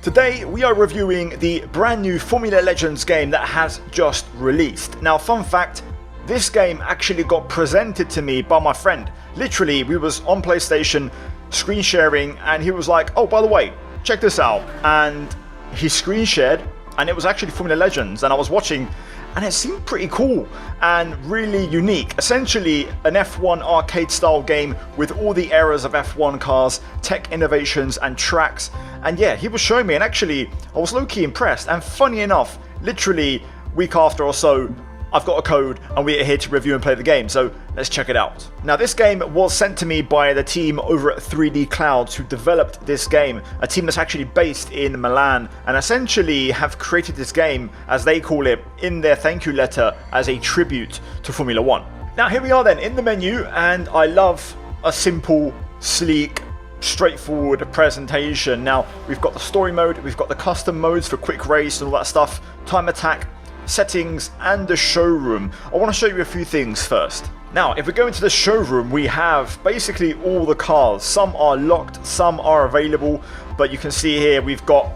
Today we are reviewing the brand new Formula Legends game that has just released. Now, fun fact, this game actually got presented to me by my friend. Literally, we was on PlayStation screen sharing and he was like, oh, by the way, check this out. And he screen shared and it was actually Formula Legends, and I was watching and it seemed pretty cool and really unique. Essentially an F1 arcade style game with all the eras of F1 cars, tech innovations and tracks. And yeah, he was showing me and actually I was low-key impressed. And funny enough, literally week after or so, I've got a code and we are here to review and play the game, so let's check it out. Now, this game was sent to me by the team over at 3D Clouds who developed this game, a team that's actually based in Milan and essentially have created this game, as they call it, in their thank you letter as a tribute to Formula 1. Now, here we are then in the menu, and I love a simple, sleek, straightforward presentation. Now, we've got the story mode, we've got the custom modes for quick race and all that stuff, time attack, settings, and the showroom. I want to show you a few things first. Now, if we go into the showroom, we have basically all the cars. Some are locked, some are available, but you can see here we've got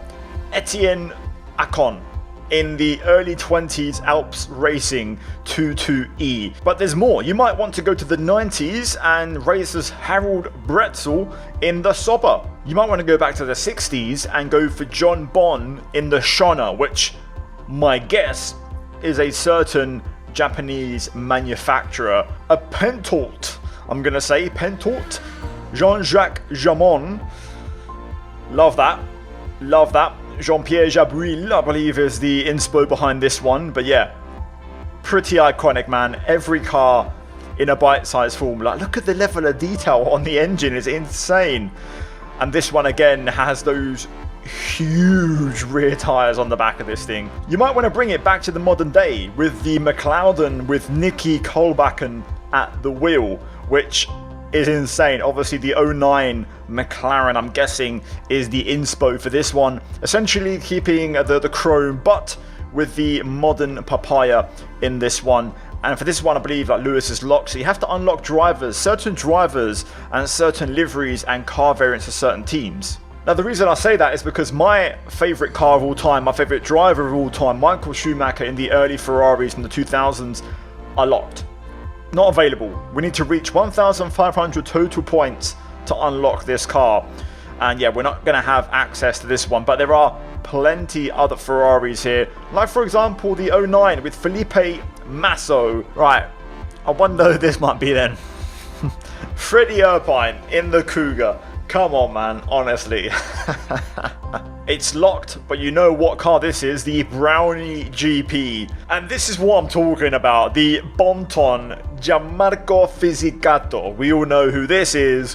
Etienne Ocon in the early 20s Alps Racing 22E. But there's more. You might want to go to the 90s and race as Harold Bretzel in the Sauber. You might want to go back to the 60s and go for John Bon in the Shona, which my guess is a certain Japanese manufacturer. A Pentalt, I'm gonna say Pentalt. Jean-Jacques Jamon. Love that. Love that. Jean-Pierre Jabouille, I believe, is the inspo behind this one. But yeah, pretty iconic, man. Every car in a bite-sized form. Like, look at the level of detail on the engine. It's insane. And this one again has those huge rear tyres on the back of this thing. You might want to bring it back to the modern day with the McLaren with Nicky Kolbakken at the wheel, which is insane. Obviously the 09 McLaren, I'm guessing, is the inspo for this one. Essentially keeping the chrome, but with the modern papaya in this one. And for this one, I believe like Lewis is locked, so you have to unlock certain drivers and certain liveries and car variants for certain teams. Now, the reason I say that is because my favourite car of all time, my favourite driver of all time, Michael Schumacher in the early Ferraris in the 2000s, are locked. Not available. We need to reach 1,500 total points to unlock this car. And yeah, we're not going to have access to this one, but there are plenty other Ferraris here. Like, for example, the 09 with Felipe Massa. Right, I wonder who this might be then. Freddie Irvine in the Cougar. Come on, man, honestly. It's locked, but you know what car this is, the Brownie GP. And this is what I'm talking about, the Bonton Gianmarco Fisicato. We all know who this is.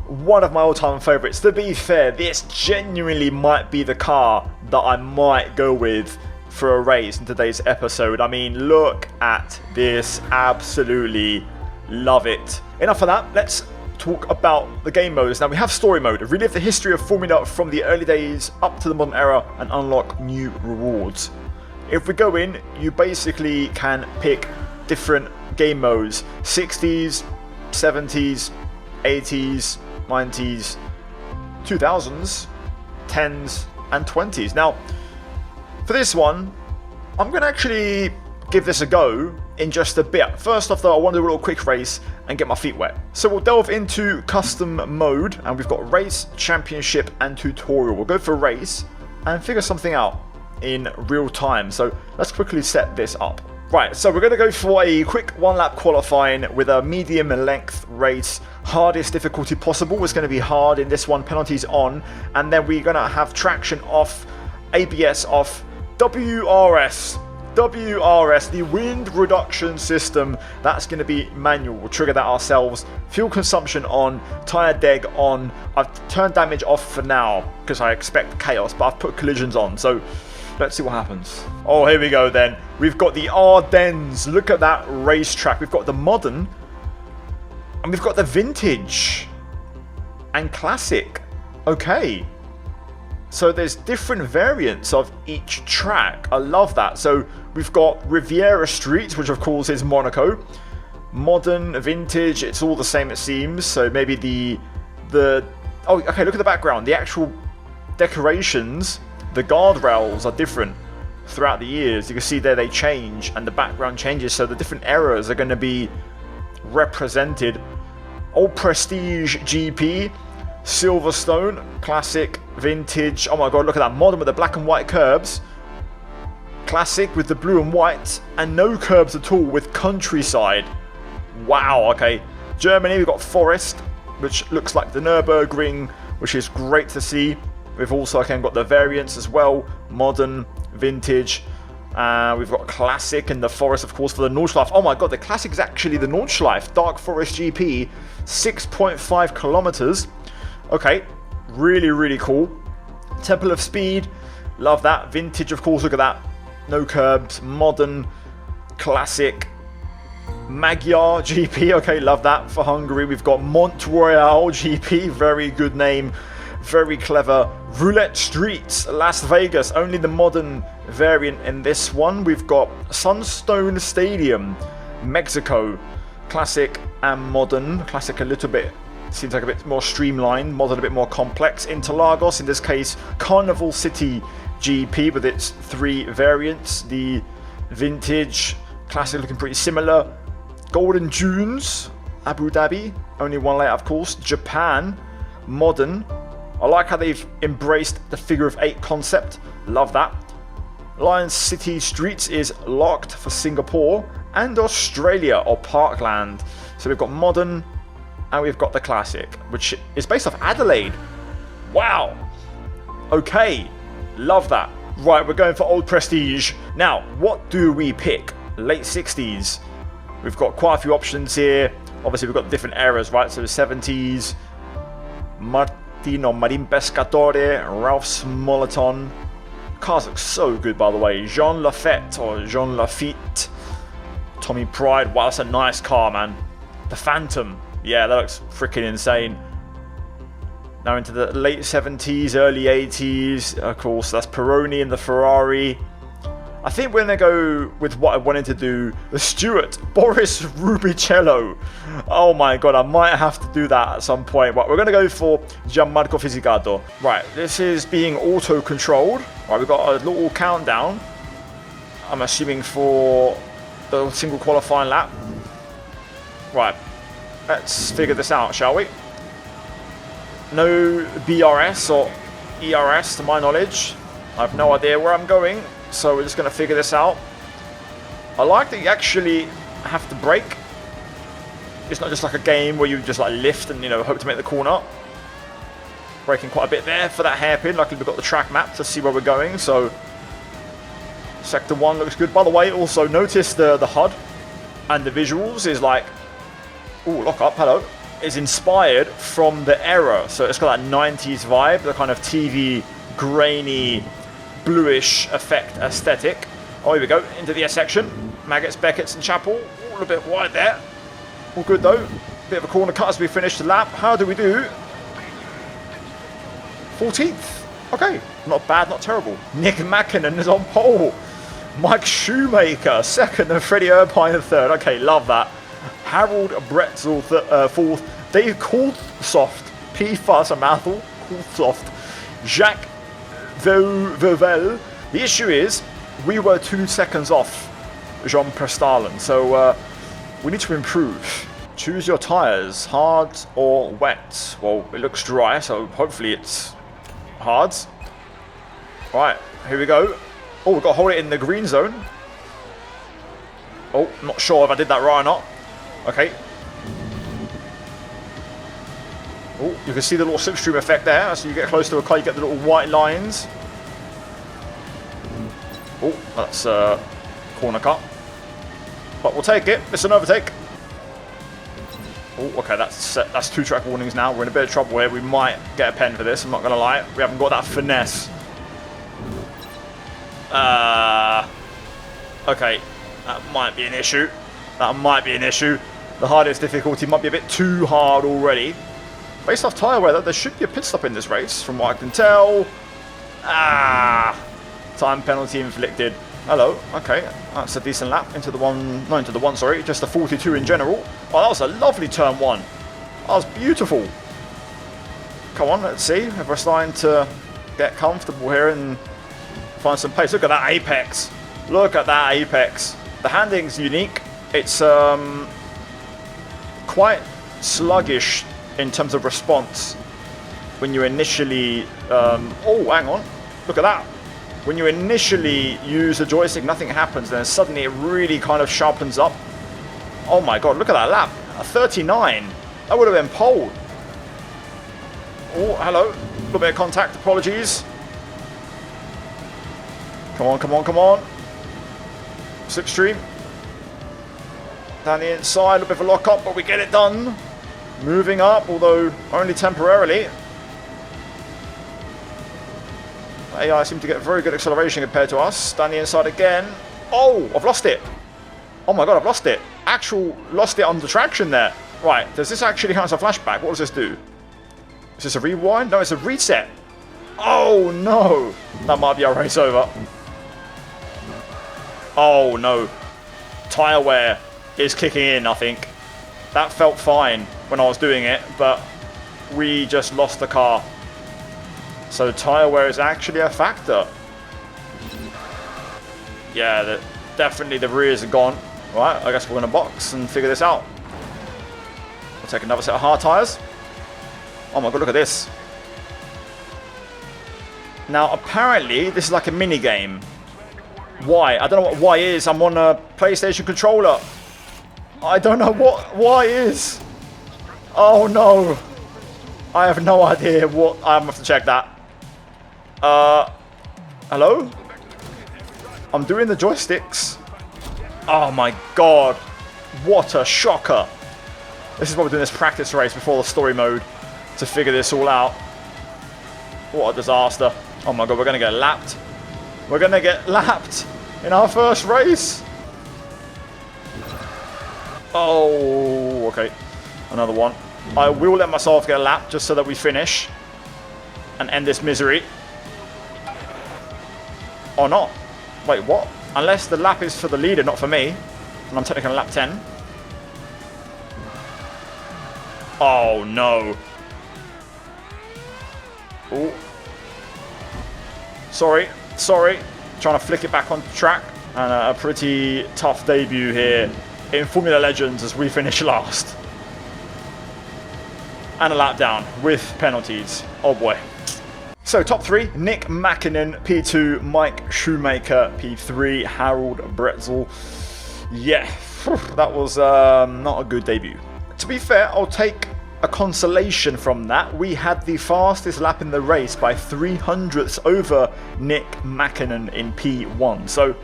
One of my all-time favourites. To be fair, this genuinely might be the car that I might go with for a race in today's episode. I mean, look at this. Absolutely love it. Enough of that. Let's talk about the game modes. Now, we have story mode. Relive the history of Formula from the early days up to the modern era and unlock new rewards. If we go in, you basically can pick different game modes. 60s, 70s, 80s, 90s, 2000s, 10s and 20s. Now, for this one, I'm going to actually give this a go in just a bit. First off though, I want to do a little quick race and get my feet wet. So we'll delve into custom mode, and we've got race, championship and tutorial. We'll go for race and figure something out in real time. So let's quickly set this up. Right, so we're going to go for a quick one-lap qualifying with a medium length race. Hardest difficulty possible is going to be hard in this one, penalties on, and then we're going to have traction off, ABS off, WRS, the wind reduction system, that's going to be manual. We'll trigger that ourselves. Fuel consumption on, tyre deg on. I've turned damage off for now because I expect chaos, but I've put collisions on. So let's see what happens. Oh, here we go then. We've got the Ardennes. Look at that racetrack. We've got the modern and we've got the vintage and classic. Okay. So there's different variants of each track. I love that. So we've got Riviera Street, which of course is Monaco. Modern, vintage, it's all the same it seems. So maybe the oh, okay, look at the background. The actual decorations the guardrails are different throughout the years. You can see there they change and the background changes, so the different eras are going to be represented. Old Prestige GP, Silverstone, Classic, Vintage. Oh my god, look at that. Modern with the black and white curbs. Classic with the blue and white, and no curbs at all with Countryside. Wow, okay. Germany, we've got Forest, which looks like the Nürburgring, which is great to see. We've also again got the variants as well. Modern, Vintage. We've got Classic and the Forest, of course, for the Nordschleife. Oh my god, the Classic is actually the Nordschleife. Dark Forest GP, 6.5 kilometers. Okay, really, really cool. Temple of Speed, love that. Vintage, of course, look at that. No curbs. Modern, Classic, Magyar GP. Okay, love that. For Hungary, we've got Mont Royal GP. Very good name. Very clever. Roulette Streets, Las Vegas. Only the modern variant in this one. We've got Sunstone Stadium, Mexico. Classic and modern. Classic a little bit, seems like a bit more streamlined. Modern a bit more complex. Interlagos, in this case, Carnival City GP with its 3 variants. The Vintage, Classic looking pretty similar. Golden Dunes, Abu Dhabi. Only one later, of course. Japan, modern. I like how they've embraced the figure of 8 concept. Love that. Lion City Streets is locked for Singapore and Australia, or Parkland. So we've got modern and we've got the Classic, which is based off Adelaide. Wow. Okay. Love that. Right, we're going for Old Prestige. Now, what do we pick? Late 60s. We've got quite a few options here. Obviously, we've got different eras, right? So the 70s. Marin Pescatore, Ralph Smolleton. Cars look so good, by the way. Jean Lafitte or Jean Lafitte. Tommy Pride. Wow, that's a nice car, man. The Phantom. Yeah, that looks freaking insane. Now into the late 70s, early 80s. Of course, that's Pironi and the Ferrari. I think we're going to go with what I wanted to do. The Stewart, Boris Rubicello. Oh my god, I might have to do that at some point. But we're going to go for Gianmarco Fisicato. Right, this is being auto-controlled. Right, we've got a little countdown. I'm assuming for the single qualifying lap. Right, let's figure this out, shall we? No BRS or ERS to my knowledge. I have no idea where I'm going. So we're just going to figure this out. I like that you actually have to brake. It's not just like a game where you just like lift and, you know, hope to make the corner. Braking quite a bit there for that hairpin. Luckily we've got the track map to see where we're going. So Sector 1 looks good. By the way, also notice the HUD and the visuals is like... Ooh, lock up, hello. Is inspired from the era. So it's got that 90s vibe. The kind of TV, grainy... bluish effect aesthetic. Oh, here we go into the S section. Maggots, Beckett's and Chapel. A little bit wide there. All good though. Bit of a corner cut as we finish the lap. How do we do? 14th. Okay, not bad, not terrible. Nick Mackinnon is on pole. Mike Shoemaker second and Freddie Irvine third. Okay, love that. Harold Bretzel fourth. Dave Coulthsoft. P-Fuss, a mouthful. Coulthsoft. Jacques Vervel. The issue is we were 2 seconds off Jean Prestalen, so we need to improve. Choose your tyres, hard or wet. Well, it looks dry, so hopefully it's hard. Right, here we go. Oh, we've got to hold it in the green zone. Oh, not sure if I did that right or not. Okay. Oh, you can see the little slipstream effect there. As you get close to a car, you get the little white lines. Oh, that's a corner cut. But we'll take it. It's an overtake. Oh, okay, that's 2 track warnings now. We're in a bit of trouble here. We might get a pen for this, I'm not going to lie. We haven't got that finesse. Okay, that might be an issue. That might be an issue. The hardest difficulty might be a bit too hard already. Based off tyre weather, there should be a pit stop in this race, from what I can tell. Time penalty inflicted. Hello, okay, that's a decent lap into the one, sorry, just a 42 in general. Oh, that was a lovely turn 1. That was beautiful. Come on, let's see if we're starting to get comfortable here in find some pace. Look at that apex. Look at that apex. The handling's unique. It's quite sluggish in terms of response when you initially... oh, hang on. Look at that. When you initially use the joystick, nothing happens. Then suddenly it really kind of sharpens up. Oh my god, look at that lap. A 39. That would have been pole. Oh, hello. A little bit of contact. Apologies. Come on, come on, come on. Slipstream. Down the inside. A little bit of a lock up, but we get it done. Moving up, although only temporarily. AI seem to get very good acceleration compared to us. Down the inside again. Oh, I've lost it. Oh my god, I've lost it. Lost it on the traction there. Right, does this actually count as a flashback? What does this do? Is this a rewind? No, it's a reset. Oh no. That might be our race over. Oh no. Tyre wear is kicking in, I think. That felt fine when I was doing it, but we just lost the car. So tyre wear is actually a factor. Yeah, definitely the rears are gone. Right, I guess we're going to box and figure this out. We'll take another set of hard tyres. Oh my god, look at this. Now, apparently, this is like a mini game. Why? I don't know what Y is. I'm on a PlayStation controller. I don't know what Y is. Oh no. I have no idea what... I'm going to have to check that. Hello? I'm doing the joysticks. Oh my god. What a shocker. This is why we're doing this practice race before the story mode. To figure this all out. What a disaster. Oh my god, we're going to get lapped. We're going to get lapped in our first race. Oh, okay. Another one. I will let myself get lapped just so that we finish. And end this misery. Or not. Wait, what? Unless the lap is for the leader, not for me. And I'm technically on lap 10. Oh, no. Oh. Sorry. Trying to flick it back on track. And a pretty tough debut here in Formula Legends as we finish last. And a lap down with penalties. Oh boy. So top 3, Nick Mäkinen, P2, Mike Shoemaker, P3, Harold Bretzel. Yeah, that was not a good debut. To be fair, I'll take a consolation from that. We had the fastest lap in the race by 300ths over Nick Mäkinen in P1. So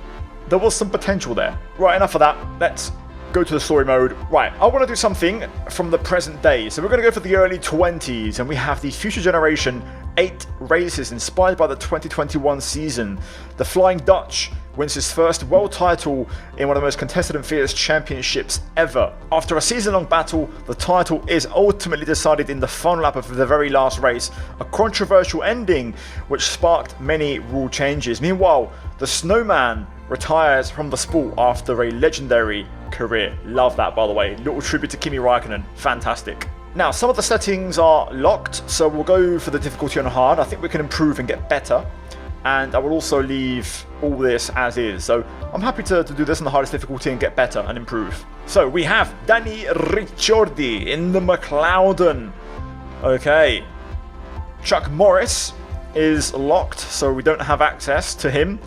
there was some potential there. Right, enough of that. Let's go to the story mode. Right, I want to do something from the present day. So we're going to go for the early 20s, and we have the future generation 8 races inspired by the 2021 season. The Flying Dutch wins his first world title in one of the most contested and fierce championships ever. After a season-long battle, the title is ultimately decided in the final lap of the very last race, a controversial ending which sparked many rule changes. Meanwhile, the Snowman retires from the sport after a legendary career. Love that, by the way. Little tribute to Kimi Räikkönen. Fantastic. Now, some of the settings are locked, so we'll go for the difficulty on hard. I think we can improve and get better. And I will also leave all this as is. So I'm happy to do this on the hardest difficulty and get better and improve. So we have Danny Ricciardi in the McLaren. Okay. Chuck Morris is locked, so we don't have access to him.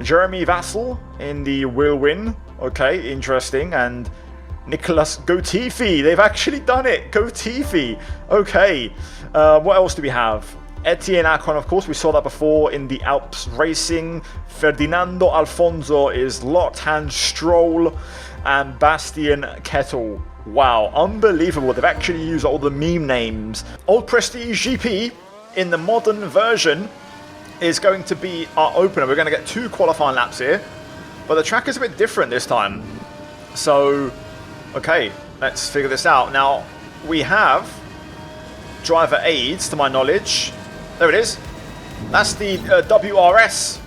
Jeremy Vassell in the Whirlwind. Okay, interesting. And Nicholas Gotifi. They've actually done it. Gotifi. Okay. What else do we have? Etienne Acon, of course. We saw that before in the Alps Racing. Ferdinando Alfonso is locked. Hans Stroll and Bastian Kettel. Wow, unbelievable. They've actually used all the meme names. Old Prestige GP in the modern version is going to be our opener. We're going to get 2 qualifying laps here. But the track is a bit different this time. So, okay, let's figure this out. Now, we have driver aids, to my knowledge. There it is. That's the WRS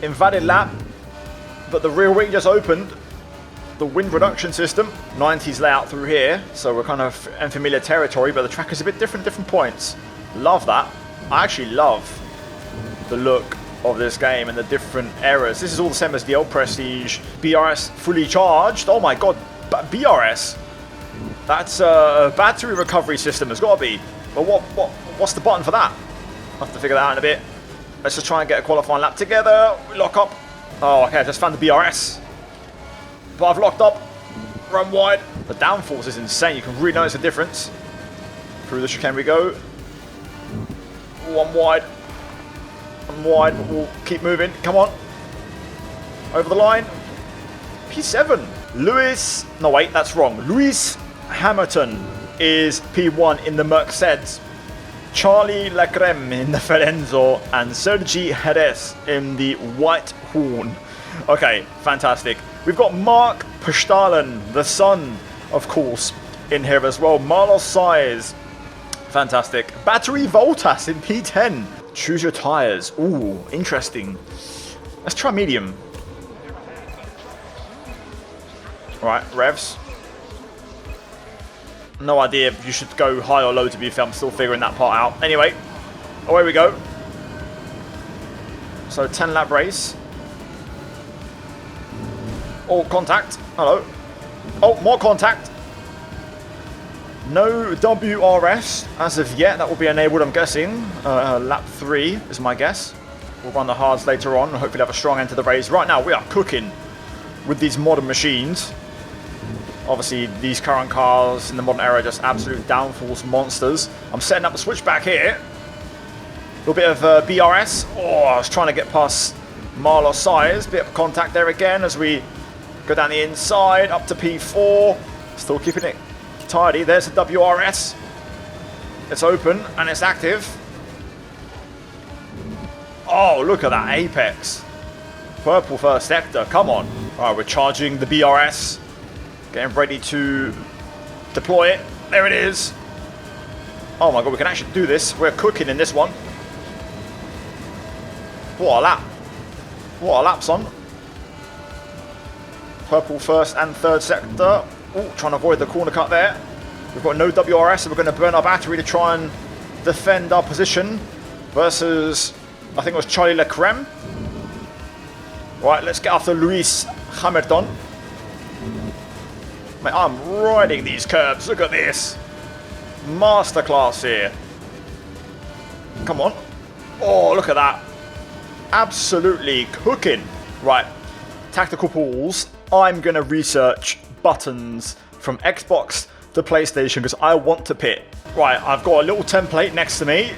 invalid lap. But the rear wing just opened. The wind reduction system. 90s layout through here. So we're kind of in familiar territory. But the track is a bit different points. Love that. I actually love the look of this game and the different errors. This is all the same as the old Prestige. BRS fully charged. Oh my god, BRS? That's a battery recovery system, it's got to be. But what's the button for that? I'll have to figure that out in a bit. Let's just try and get a qualifying lap together. We lock up. Oh, okay, I just found the BRS. But I've locked up. Run wide. The downforce is insane. You can really notice the difference. Through the chicane we go. One wide. One wide, but we'll keep moving. Come on. Over the line. P7. Lewis. No, wait, that's wrong. Lewis Hamilton is P1 in the Mercedes. Charlie Lecreme in the Ferenzo, and Sergi Jerez in the White Horn. Okay, fantastic. We've got Mark Pastalen, the son, of course, in here as well. Marlos Saez. Fantastic. Battery Voltas in P10. Choose your tyres. Ooh, interesting. Let's try medium. Right, revs. No idea if you should go high or low, to be fair. I'm still figuring that part out. Anyway, away we go. So 10 lap race. Oh, contact. Hello. Oh, more contact. No WRS as of yet. That will be enabled, I'm guessing. Lap 3 is my guess. We'll run the hards later on and hopefully have a strong end to the race. Right now, we are cooking with these modern machines. Obviously, these current cars in the modern era are just absolute downforce monsters. I'm setting up the switchback here. A little bit of BRS. Oh, I was trying to get past Marlos Saez. Bit of contact there again as we go down the inside up to P4. Still keeping it tidy. There's the WRS. It's open and it's active. Oh, look at that apex. Purple first sector. Come on. All right, we're charging the BRS. Getting ready to deploy it. There it is. Oh my god, we can actually do this. We're cooking in this one. What a lap. What a lap, son. Purple first and third sector. Ooh, trying to avoid the corner cut there. We've got no WRS, so we're going to burn our battery to try and defend our position versus, I think it was Charlie Lecreme. Right, let's get after Lewis Hamilton. Mate, I'm riding these curbs. Look at this. Masterclass here. Come on. Oh, look at that. Absolutely cooking. Right. Tactical pools. I'm going to research buttons from Xbox to PlayStation because I want to pit. Right, I've got a little template next to me.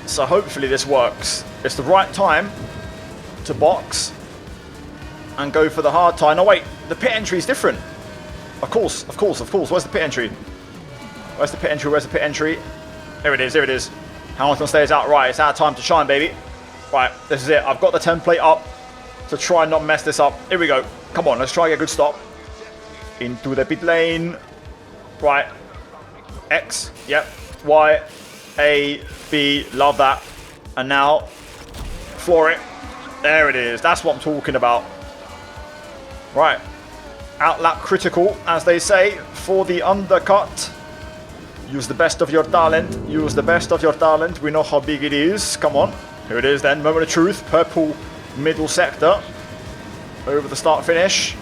So hopefully this works. It's the right time to box and go for the hard time. No, wait. The pit entry is different. Of course. Where's the pit entry? Where's the pit entry? There it is. Hamilton stays out right. It's our time to shine, baby. Right, this is it. I've got the template up to try and not mess this up. Here we go. Come on, let's try and get a good stop. Into the pit lane. Right. X. Yep. Y. A. B. Love that. And now, floor it. There it is. That's what I'm talking about. Right. Outlap critical, as they say, for the undercut. Use the best of your talent. Use the best of your talent. We know how big it is. Come on. Here it is then. Moment of truth. Purple middle sector. Over the start finish.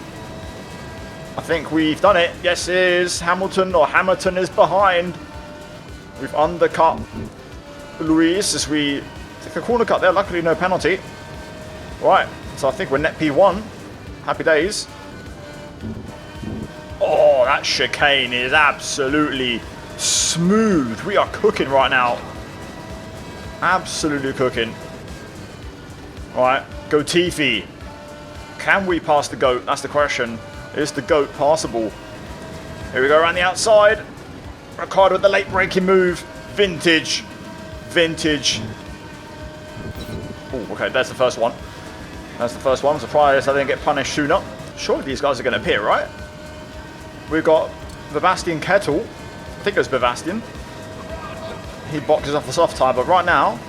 I think we've done it. Yes, it is. Hamilton is behind. We've undercut Luis as we take a corner cut there. Luckily, no penalty. Right. So I think we're net P1. Happy days. Oh, that chicane is absolutely smooth. We are cooking right now. Absolutely cooking. Right, Gotifi. Can we pass the GOAT? That's the question. Is the GOAT passable? Here we go around the outside. Ricciardo with the late braking move. Vintage. Oh, okay, that's the first one. I'm surprised I didn't get punished sooner. Surely these guys are going to appear, right? We've got Sebastian Vettel. I think it was Sebastian. He boxes off the soft tyre, but right now...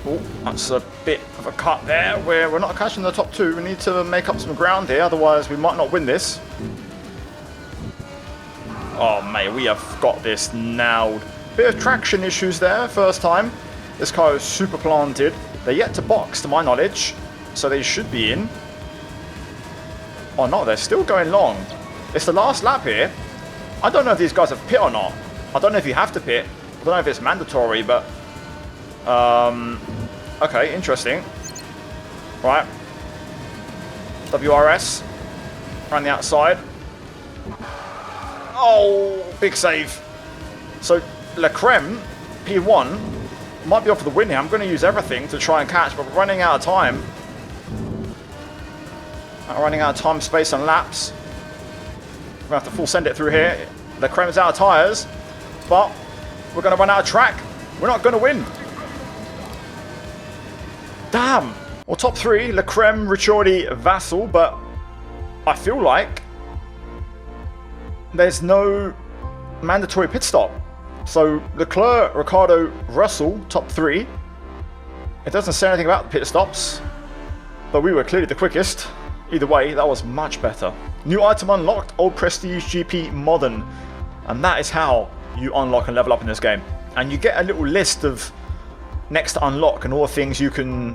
Oh, that's a bit of a cut there where we're not catching the top two. We need to make up some ground here, otherwise we might not win this. Oh, mate, we have got this nailed. Bit of traction issues there, first time. This car is super planted. They're yet to box, to my knowledge, so they should be in. Oh no, they're still going long. It's the last lap here. I don't know if these guys have pit or not. I don't know if you have to pit. I don't know if it's mandatory, but... okay, interesting. Right. WRS. Around the outside. Oh, big save. So, Le Creme, P1, might be off for the win here. I'm going to use everything to try and catch, but we're running out of time. Running out of time, space, and laps. We're going to have to full send it through here. Le Creme's out of tyres, but we're going to run out of track. We're not going to win. Damn. Well, top 3, Le Creme, Ricciardi, Vassal, but I feel like there's no mandatory pit stop. So Leclerc, Ricciardo, Russell, top 3. It doesn't say anything about the pit stops, but we were clearly the quickest. Either way, that was much better. New item unlocked, Old Prestige GP Modern. And that is how you unlock and level up in this game. And you get a little list of next to unlock and all the things you can,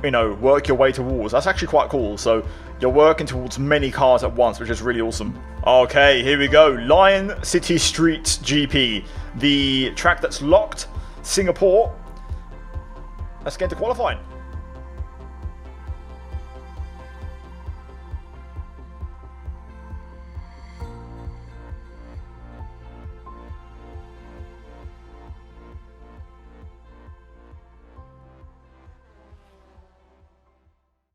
you know, work your way towards. That's actually quite cool. So you're working towards many cars at once, which is really awesome. Okay, here we go. Lion City Streets GP. The track that's locked, Singapore. Let's get into qualifying.